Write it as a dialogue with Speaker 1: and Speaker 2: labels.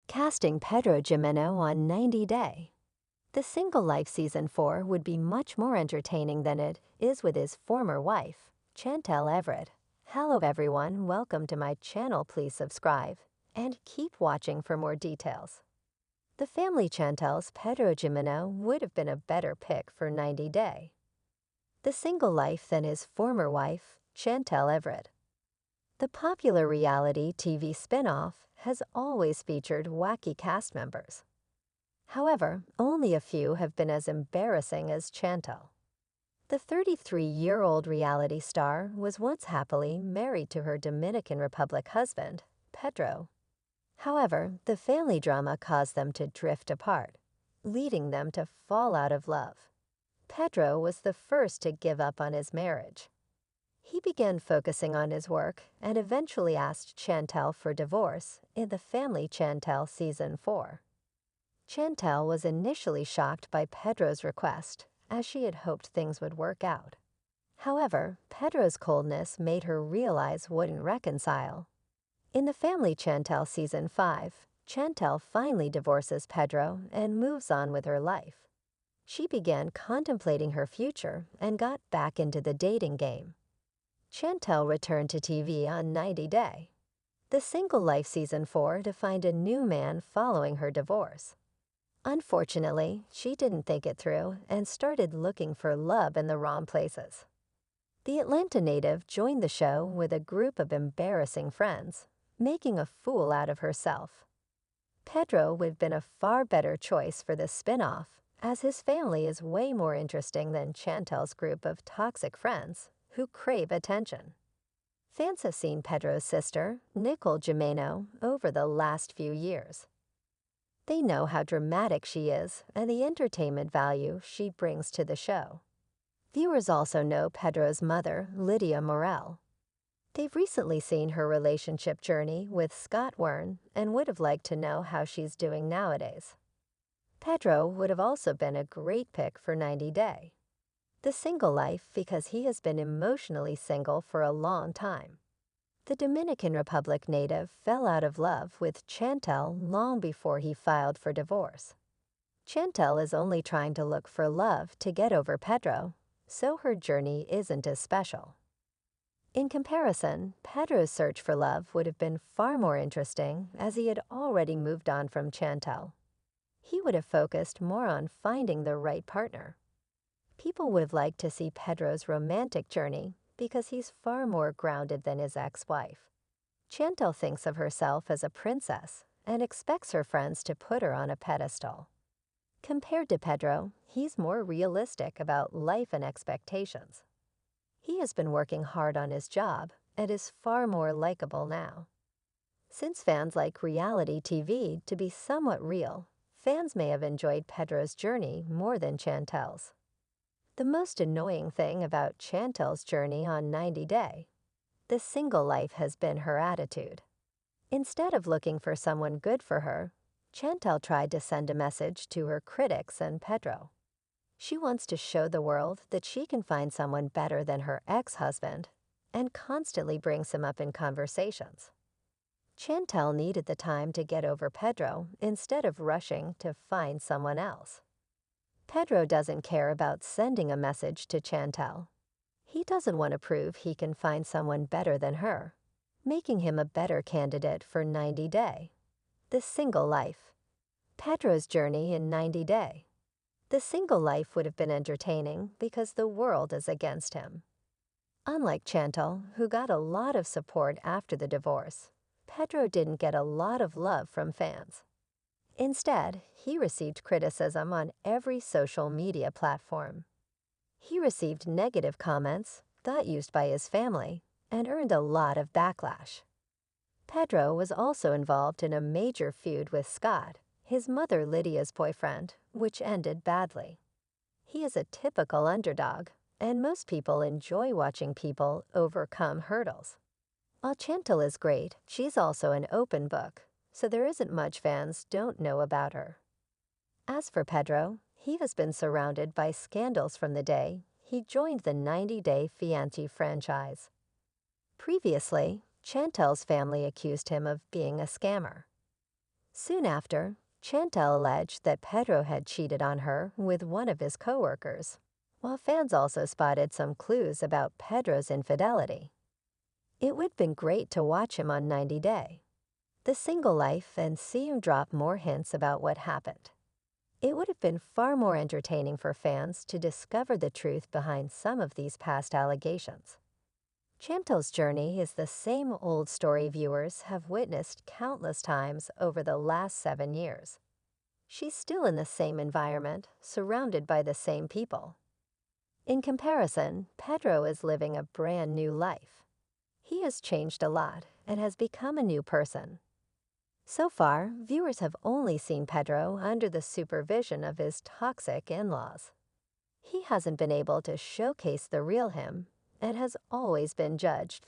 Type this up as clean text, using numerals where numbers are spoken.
Speaker 1: Casting Pedro Jimeno on 90 Day. The Single Life Season 4 would be much more entertaining than it is with his former wife, Chantel Everett. Hello everyone, welcome to my channel. Please subscribe and keep watching for more details. The family Chantel's Pedro Jimeno would have been a better pick for 90 Day. The Single Life than his former wife, Chantel Everett. The popular reality TV spin-off has always featured wacky cast members. However, only a few have been as embarrassing as Chantel. The 33-year-old reality star was once happily married to her Dominican Republic husband, Pedro. However, the family drama caused them to drift apart, leading them to fall out of love. Pedro was the first to give up on his marriage. He began focusing on his work and eventually asked Chantel for divorce in the Family Chantel Season 4. Chantel was initially shocked by Pedro's request, as she had hoped things would work out. However, Pedro's coldness made her realize wouldn't reconcile. In the Family Chantel Season 5, Chantel finally divorces Pedro and moves on with her life. She began contemplating her future and got back into the dating game. Chantel returned to TV on 90 Day. The Single Life Season 4 to find a new man following her divorce. Unfortunately, she didn't think it through and started looking for love in the wrong places. The Atlanta native joined the show with a group of embarrassing friends, making a fool out of herself. Pedro would have been a far better choice for this spin-off, as his family is way more interesting than Chantel's group of toxic friends who crave attention. Fans have seen Pedro's sister, Pedro Jimeno, over the last few years. They know how dramatic she is and the entertainment value she brings to the show. Viewers also know Pedro's mother, Lydia Morel. They've recently seen her relationship journey with Scott Wern and would have liked to know how she's doing nowadays. Pedro would have also been a great pick for 90 Day. The Single Life because he has been emotionally single for a long time. The Dominican Republic native fell out of love with Chantel long before he filed for divorce. Chantel is only trying to look for love to get over Pedro, so her journey isn't as special. In comparison, Pedro's search for love would have been far more interesting as he had already moved on from Chantel. He would have focused more on finding the right partner. People would have liked to see Pedro's romantic journey because he's far more grounded than his ex-wife. Chantel thinks of herself as a princess and expects her friends to put her on a pedestal. Compared to Pedro, he's more realistic about life and expectations. He has been working hard on his job and is far more likable now. Since fans like reality TV to be somewhat real, fans may have enjoyed Pedro's journey more than Chantel's. The most annoying thing about Chantel's journey on 90 Day, the single life, has been her attitude. Instead of looking for someone good for her, Chantel tried to send a message to her critics and Pedro. She wants to show the world that she can find someone better than her ex-husband and constantly brings him up in conversations. Chantel needed the time to get over Pedro instead of rushing to find someone else. Pedro doesn't care about sending a message to Chantel. He doesn't want to prove he can find someone better than her, making him a better candidate for 90 Day. The Single Life. Pedro's journey in 90 Day. The Single Life would have been entertaining because the world is against him. Unlike Chantel, who got a lot of support after the divorce, Pedro didn't get a lot of love from fans. Instead, he received criticism on every social media platform. He received negative comments, got used by his family, and earned a lot of backlash. Pedro was also involved in a major feud with Scott, his mother Lydia's boyfriend, which ended badly. He is a typical underdog, and most people enjoy watching people overcome hurdles. While Chantel is great, she's also an open book, so there isn't much fans don't know about her. As for Pedro, he has been surrounded by scandals from the day he joined the 90 Day Fiancé franchise. Previously, Chantel's family accused him of being a scammer. Soon after, Chantel alleged that Pedro had cheated on her with one of his coworkers, while fans also spotted some clues about Pedro's infidelity. It would have been great to watch him on 90 Day, The Single Life, and see him drop more hints about what happened. It would have been far more entertaining for fans to discover the truth behind some of these past allegations. Chantel's journey is the same old story viewers have witnessed countless times over the last 7 years. She's still in the same environment, surrounded by the same people. In comparison, Pedro is living a brand new life. He has changed a lot and has become a new person. So far, viewers have only seen Pedro under the supervision of his toxic in-laws. He hasn't been able to showcase the real him and has always been judged